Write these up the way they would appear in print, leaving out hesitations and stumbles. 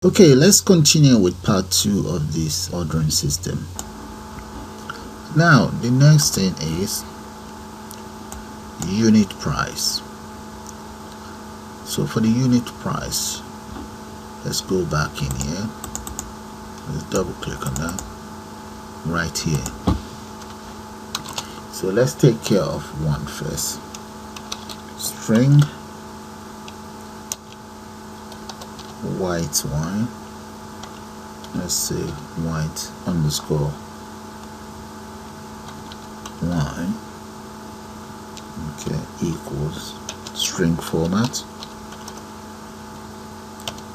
Okay, let's continue with part 2 of this ordering system. Now the next thing is unit price. So for the unit price, let's go back in here. Let's double click on that right here. So let's take care of one first. String white wine, let's say white underscore wine, okay, equals string format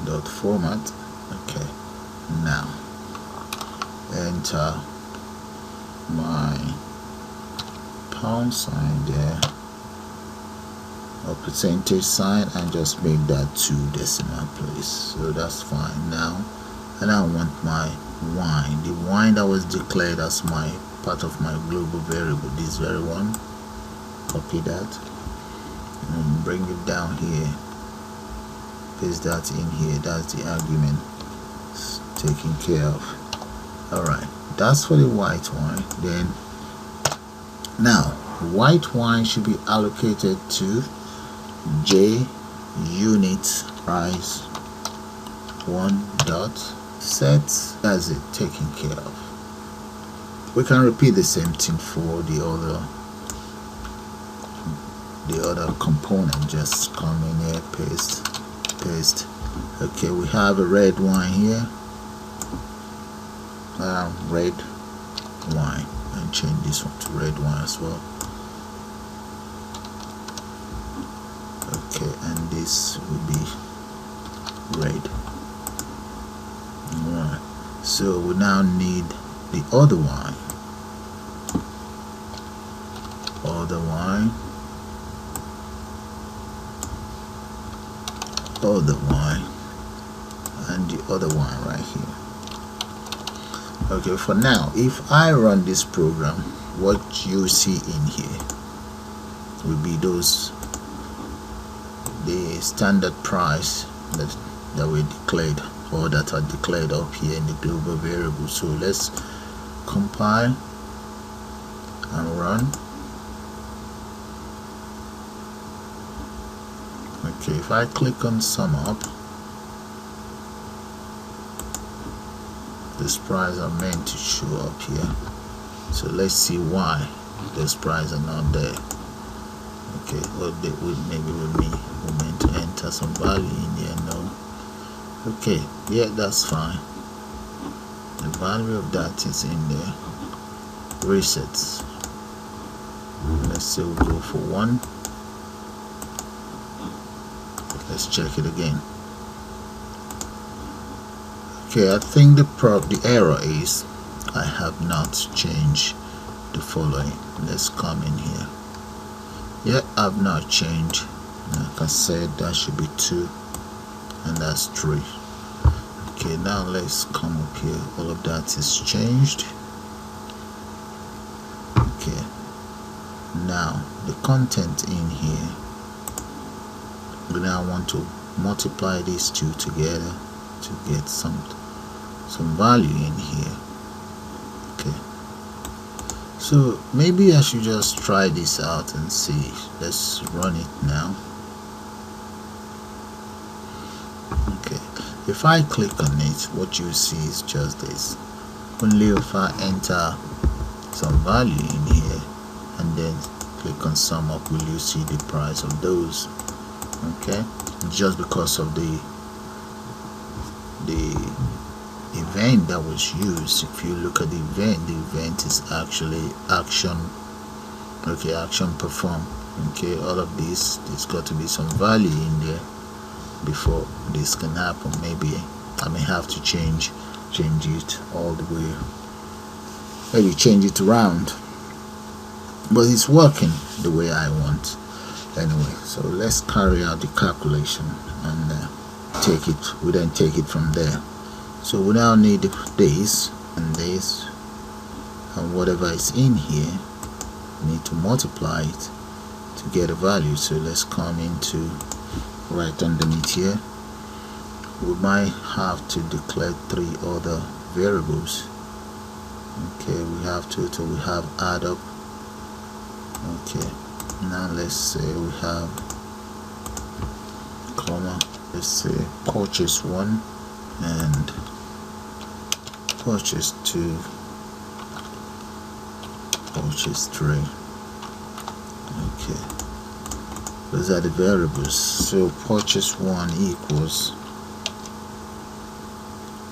dot format. Okay, now enter my pound sign there or percentage sign and just make that 2 decimal place. So that's fine. Now, and I want my wine, the wine that was declared as my part of my global variable, this very one. Copy that and bring it down here, paste that in here. That's the argument. It's taken care of. Alright, that's for the white wine. Then now white wine should be allocated to J unit price 1 dot set. That's it, taken care of. We can repeat the same thing for the other component. Just come in here, paste. Okay, we have a red wine here, red wine, and change this one to red wine as well. Okay, and this will be red. Alright, so we now need the other wine, and the other wine right here. Okay, for now, if I run this program, what you see in here will be the standard price that we declared, or that are declared up here in the global variable. So let's compile and run. Okay, if I click on sum up, this price are meant to show up here. So let's see why those prices are not there. Okay, well, maybe we meant to enter some value in there. No. Okay, yeah, that's fine. The value of that is in there. Resets. Let's say we go for 1. Let's check it again. Okay, I think the error is I have not changed the following. Let's come in here. Yeah, I've not changed. Like I said, that should be 2, and that's 3. Okay, now let's come up here. All of that is changed. Okay, now the content in here, we now want to multiply these 2 together to get some value in here. Okay, so maybe I should just try this out and see. Let's run it now. Okay, if I click on it, what you see is just this. Only if I enter some value in here and then click on sum up, will you see the price of those. Okay, just because of the event that was used. If you look at the event is actually action. Okay, action perform. Okay, all of this, there's got to be some value in there before this can happen. Maybe I may have to change it all the way, maybe change it around, but it's working the way I want anyway. So let's carry out the calculation and we then take it from there. So we now need this and this and whatever is in here, we need to multiply it to get a value. So let's come into right underneath here, we might have to declare 3 other variables. Okay, we have total, we have add up. Okay, now let's say we have comma, let's say purchase 1 and purchase 2, purchase 3. Okay, those are the variables. So purchase 1 equals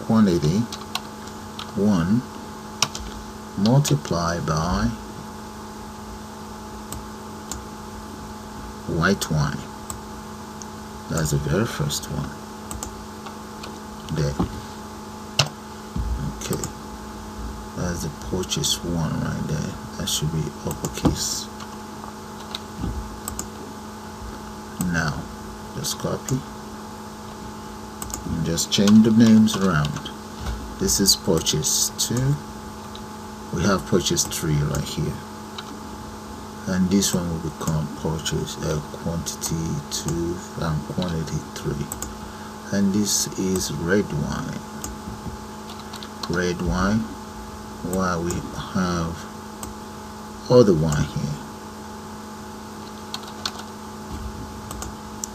quantity 1 multiplied by white wine. That's the very first one there. Okay, that's the purchase 1 right there. That should be uppercase. Now just copy and just change the names around. This is purchase 2, we have purchase 3 right here, and this one will become purchase quantity 2 and quantity 3, and this is red wine. Red wine, while we have other wine here.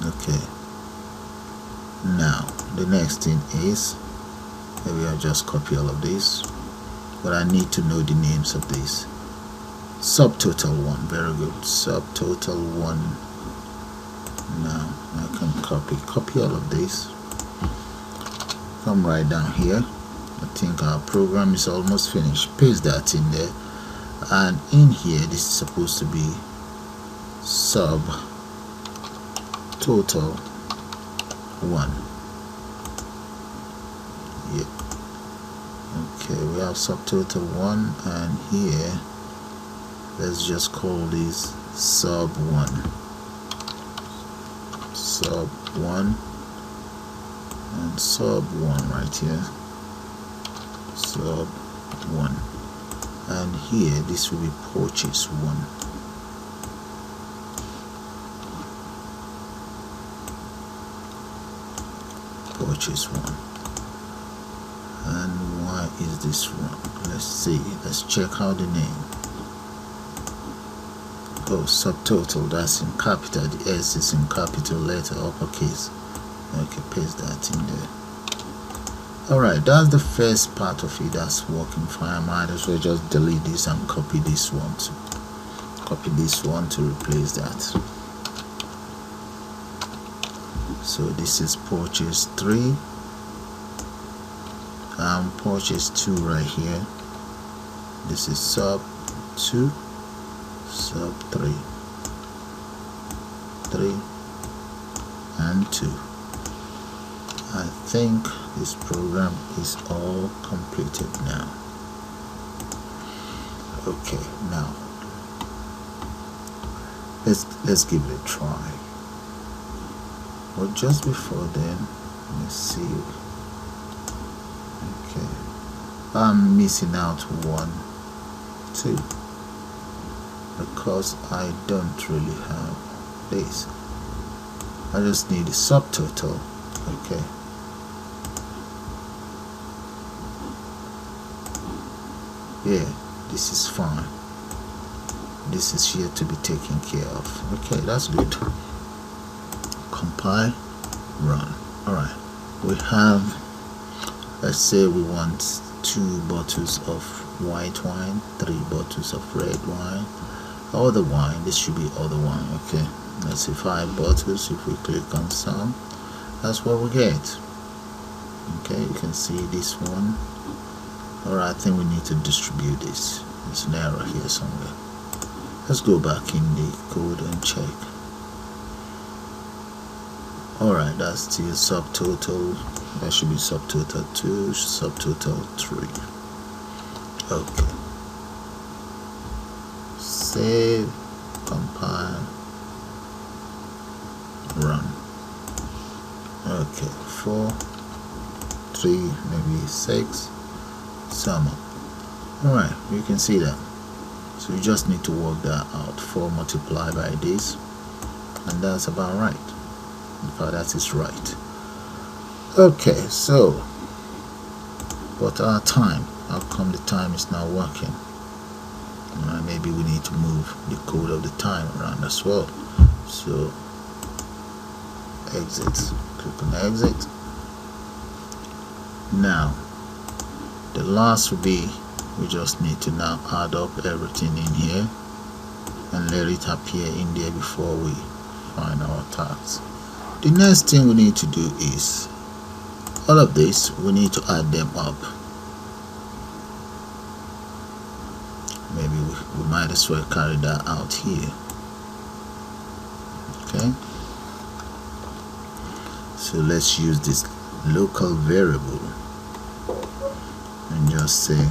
Okay, now the next thing is, maybe I'll just copy all of this, but I need to know the names of these. Subtotal 1, very good. Subtotal 1. Now I can copy all of this, come right down here. I think our program is almost finished. Paste that in there, and in here this is supposed to be subtotal 1. Yeah. Okay, we have subtotal 1, and here let's just call this sub 1. Sub 1 and sub 1 right here. Sub 1, and here this will be purchase 1. Purchase 1. And why is this one? Let's see, let's check out the name. Oh, subtotal, that's in capital, the S is in capital letter, uppercase. Okay, paste that in there. Alright, that's the first part of it. That's working fine. I might as well just delete this and copy this one to replace that. So this is purchase 3 and purchase 2 right here. This is sub 2, sub 3, 3 and 2. I think this program is all completed now. Okay, now let's give it a try. But just before then, let's see. Okay, I'm missing out 1, 2 because I don't really have this. I just need a subtotal. Okay. Yeah, this is fine. This is here to be taken care of. Okay, that's good. Compile, run. Alright, we have, let's say we want 2 bottles of white wine, 3 bottles of red wine, other wine. This should be other wine. Okay, let's say 5 bottles. If we click on some, that's what we get. Okay, you can see this one. Alright, I think we need to distribute this. There's an error here somewhere. Let's go back in the code and check. Alright, that's still subtotal. That should be subtotal 2, subtotal 3. Okay. Save, compile, run. Okay, 4, 3, maybe 6, sum up. Alright, you can see that. So you just need to work that out. 4 multiplied by this, and that's about right. In fact, that is right. Okay, so but our time, how come the time is not working? Maybe we need to move the code of the time around as well. So exit, click on exit. Now the last will be, we just need to now add up everything in here and let it appear in there before we find our tags. The next thing we need to do is all of this, we need to add them up. Maybe we might as well carry that out here. Okay, so let's use this local variable and just say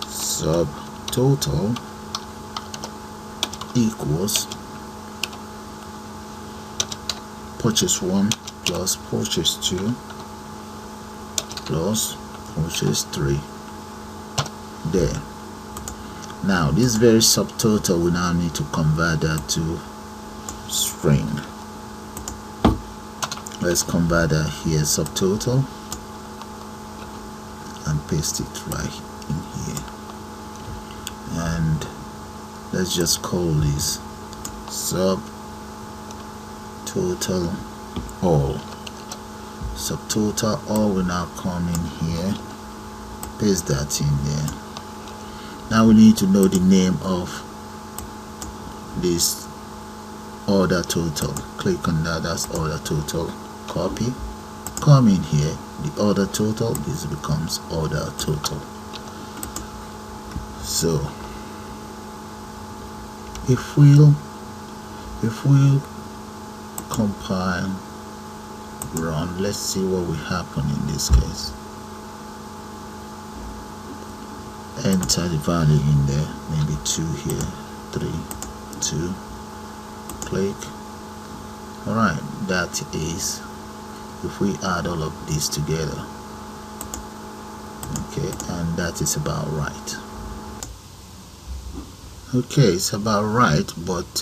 subtotal equals purchase 1 plus purchase 2 plus purchase 3. There. Now this very subtotal, we now need to convert that to string. Let's convert that here, subtotal, and paste it right in here. And let's just call this subtotal all. Subtotal all will now come in here, paste that in there. Now we need to know the name of this order total. Click on that, that's order total. Copy, come in here, the order total, this becomes order total. So if we'll compile, run, let's see what will happen in this case. Enter the value in there, maybe 2 here, 3, 2, click. Alright, that is, if we add all of these together, okay, and that is about right. Okay, it's about right, but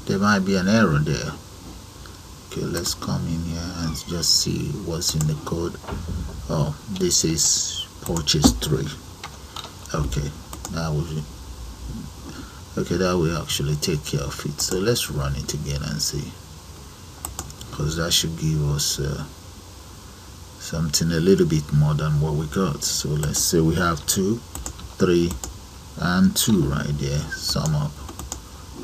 there might be an error there. Okay, let's come in here and just see what's in the code. Oh, this is purchase 3. Okay, that will actually take care of it. So let's run it again and see, because that should give us something a little bit more than what we got. So let's say we have 2, 3, and 2 right there. Sum up.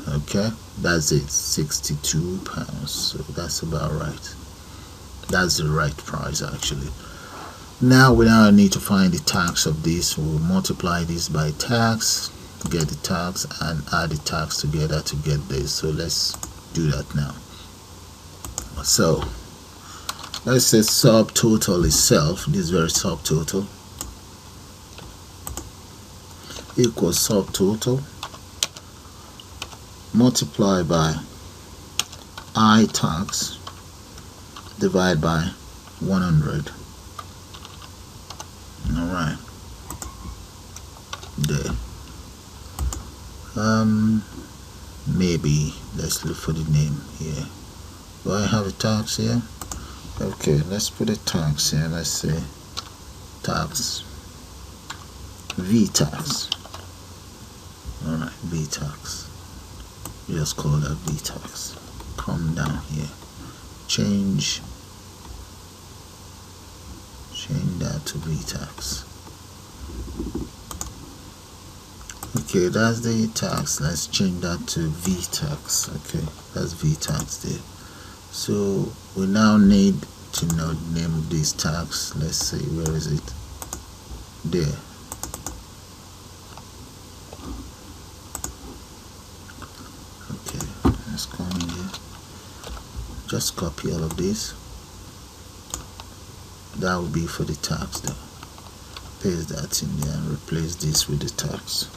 Okay, that's it, £62. So that's about right. That's the right price actually. Now we need to find the tags of this. We'll multiply this by tags, get the tags, and add the tags together to get this. So let's do that now. So let's say subtotal itself, this very subtotal, equals subtotal multiply by I tags divide by 100. Alright, there. Maybe let's look for the name here. Do I have a tags here? Okay, let's put a tags here. Let's say tags, v tags. Alright, v tags. Just call that v tags. Come down here, change that to v tags. Okay, that's the tags. Let's change that to v tags. Okay, that's v tags there. So we now need to know the name of these tags. Let's see, where is it? There. Okay, let's come in here. Just copy all of this. That will be for the tags though. Paste that in there and replace this with the tags.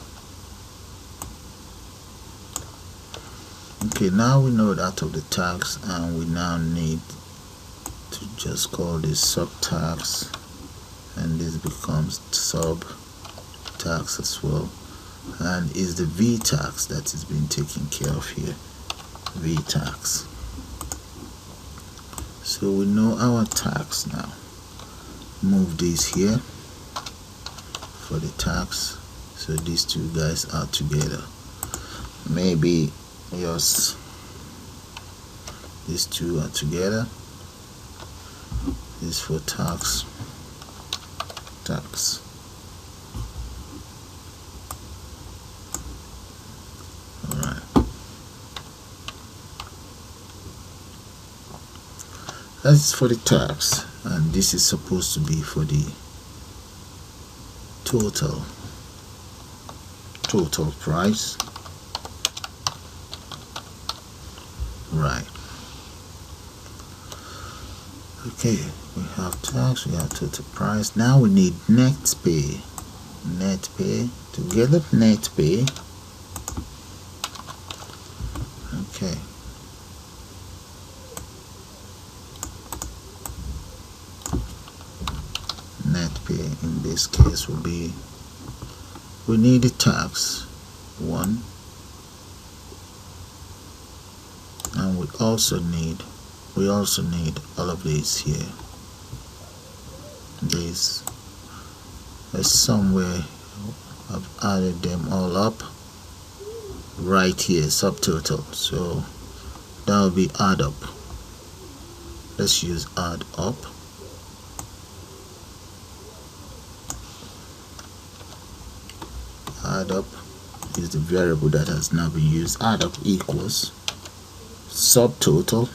Okay, now we know that of the tags, and we now need to just call this sub tags, and this becomes sub tags as well, and is the v tags that is being taken care of here, v tags. So we know our tax now. Move this here for the tax, so these two guys are together. Maybe yes, these two are together. This for tax. Alright. That's for the tax, and this is supposed to be for the total price. Right. Okay, we have tax, we have total price. Now we need net pay. To get the net pay. Okay. Net pay in this case will be, we need the tax 1, and we also need all of these here. These is somewhere I've added them all up right here, subtotal, so that will be add up. Let's use add up. Add up is the variable that has now been used. Add up equals subtotal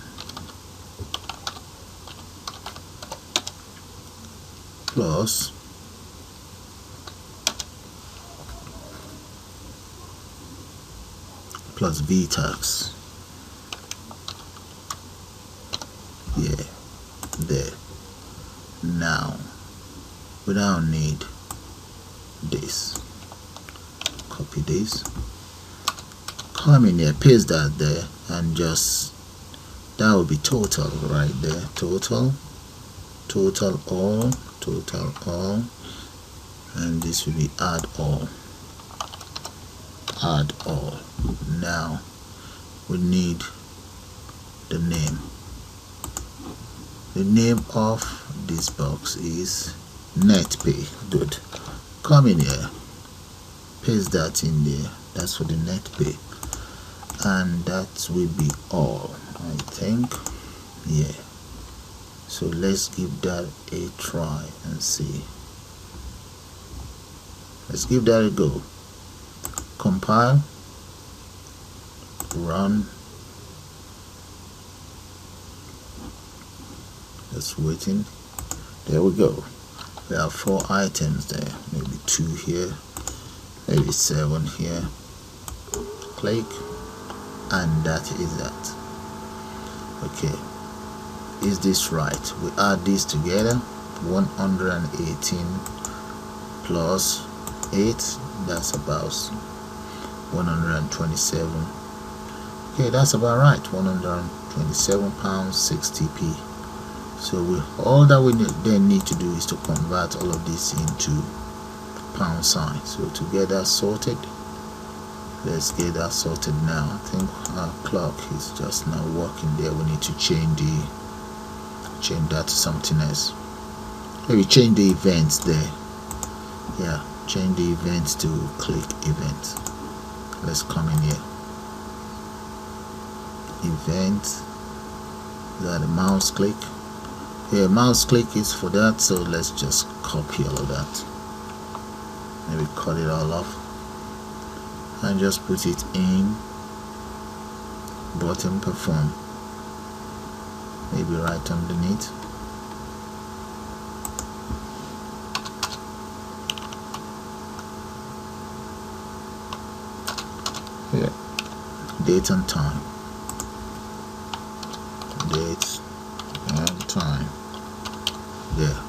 plus vtax. Yeah, there. Now we now need this. Copy this, come in here, paste that there, and just, that will be total right there. Total all, and this will be add all. Now we need the name. The name of this box is net pay. Good. Come in here, paste that in there. That's for the net pay, and that will be all, I think. Yeah, so let's give that a try and see. Let's give that a go. Compile, run. Just waiting. There we go. We have 4 items there, maybe 2 here, maybe 7 here. Click, and that is that. Okay, is this right? We add this together. 118 plus 8, that's about 127. Okay, that's about right. 127 pounds 60p. So all that we then need to do is to convert all of this into pound sign. So to get that sorted, let's get that sorted now. I think our clock is just now working there. We need to change that to something else. Maybe change the events there. Yeah, change the events to click event. Let's come in here. Event. Is that a mouse click? Yeah, mouse click is for that, so let's just copy all of that. Maybe cut it all off and just put it in button perform, maybe right underneath. Here, date and time. Date and time. There.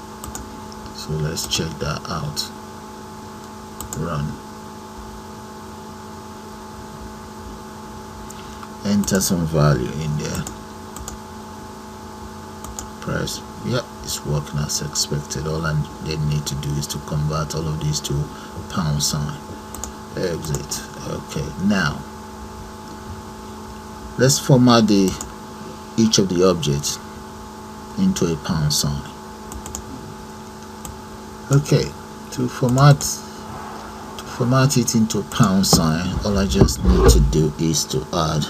So let's check that out. Run. Enter some value in there. Press. Yep, it's working as expected. All I need to do is to convert all of these to pound sign. Exit. Okay, now let's format each of the objects. into a pound sign. Okay, to format it into a pound sign, all I just need to do is to add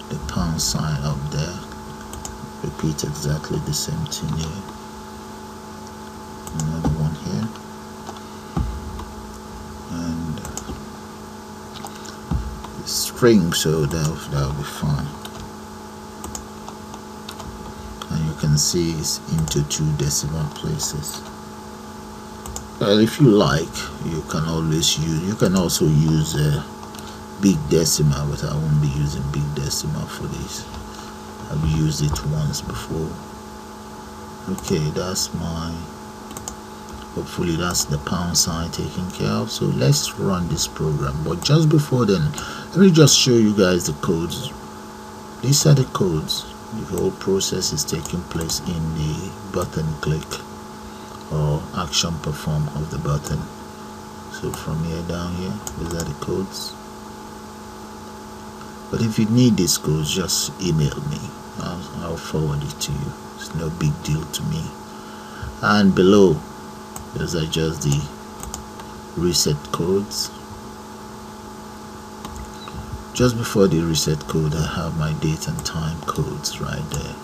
the pound sign up there. Repeat exactly the same thing here. Another one here, and string, so that'll be fine. And you can see it's into 2 decimal places. Well, if you like, you can also use a big decimal, but I won't be using big decimal for this. I've used it once before. Okay, hopefully that's the pound sign taken care of. So let's run this program, but just before then, let me just show you guys the codes. These are the codes. The whole process is taking place in the button click or action perform of the button. So from here down here, these are the codes. But if you need these codes, just email me. I'll forward it to you. It's no big deal to me. And below, those are just the reset codes. Just before the reset code, I have my date and time codes right there.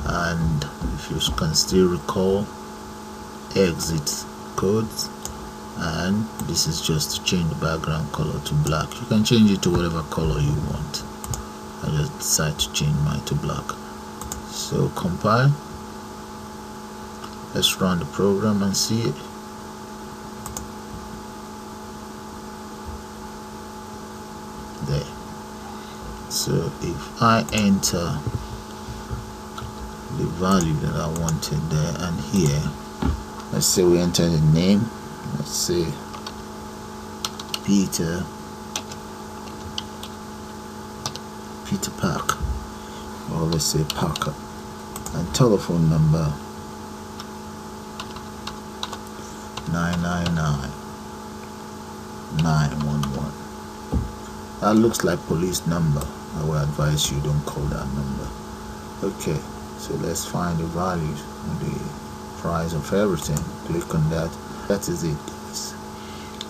And if you can still recall, exit codes, and this is just to change the background color to black. You can change it to whatever color you want. I just decided to change mine to black. So compile. Let's run the program and see it. There. So if I enter the value that I wanted there, and here, let's say we enter the name. Let's say Peter Park, or let's say Parker, and telephone number 999-911. That looks like police number. I will advise you don't call that number. Okay, so let's find the values, the price of everything. Click on that. That is it, guys.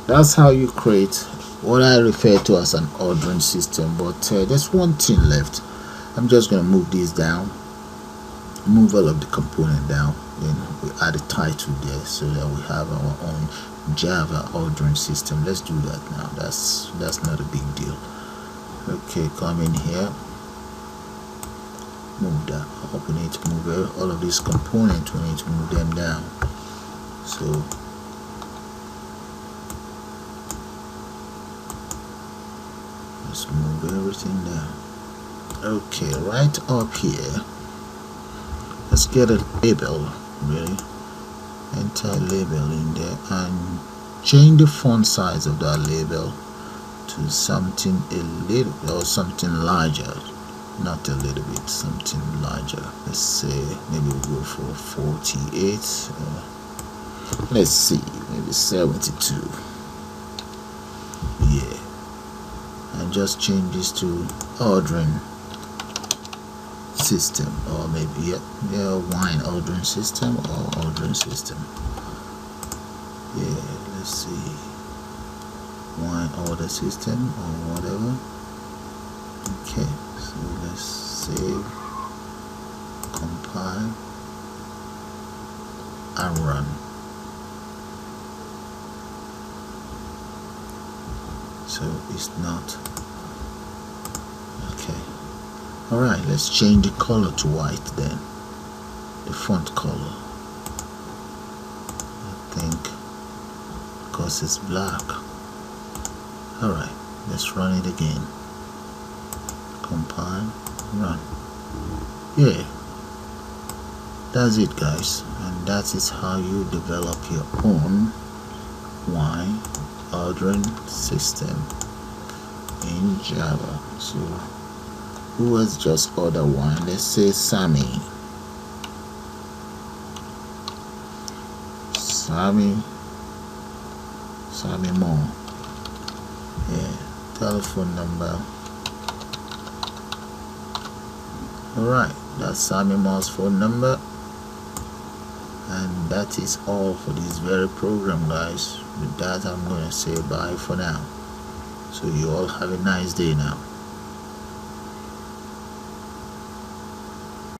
That's how you create what I refer to as an ordering system. But there's one thing left. I'm just going to move this down, move all of the component down, then we add a title there so that we have our own Java ordering system. Let's do that now. That's not a big deal. Okay, come in here, move that up. We need to move all of these components, we need to move them down. So let's move everything down. Okay, right up here, let's get a label. Really, enter a label in there and change the font size of that label to something a little, or something larger, not a little bit, something larger. Let's say maybe we'll go for 48. Let's see, maybe 72. Yeah, and just change this to ordering system, or maybe wine ordering system, or ordering system. Yeah, let's see, wine order system or whatever. Okay, so let's save, compile, and run. So it's not okay. Alright, let's change the color to white then, the font color. I think because it's black. Alright, let's run it again. Compile, run. Yeah, that's it, guys, and that is how you develop your own wine ordering system in Java. So who has just ordered wine? Let's say Sammy Moore. Yeah, telephone number. Alright, That's Sammy Moss phone number. And that is all for this very program, guys. With that, I'm going to say bye for now. So you all have a nice day now.